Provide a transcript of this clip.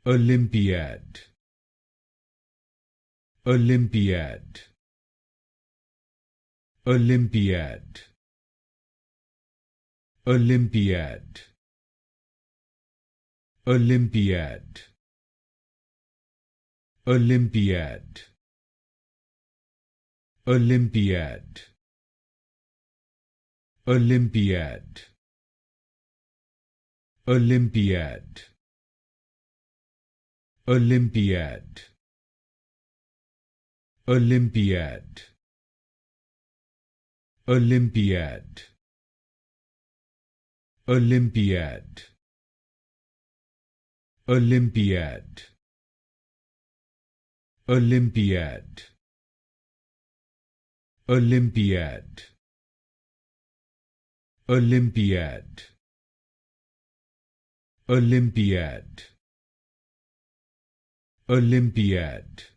Olympiad, Olympiad, Olympiad, Olympiad, Olympiad, Olympiad, Olympiad, Olympiad, Olympiad, Olympiad, Olympiad, Olympiad, Olympiad, Olympiad, Olympiad, Olympiad, Olympiad, Olympiad, Olympiad,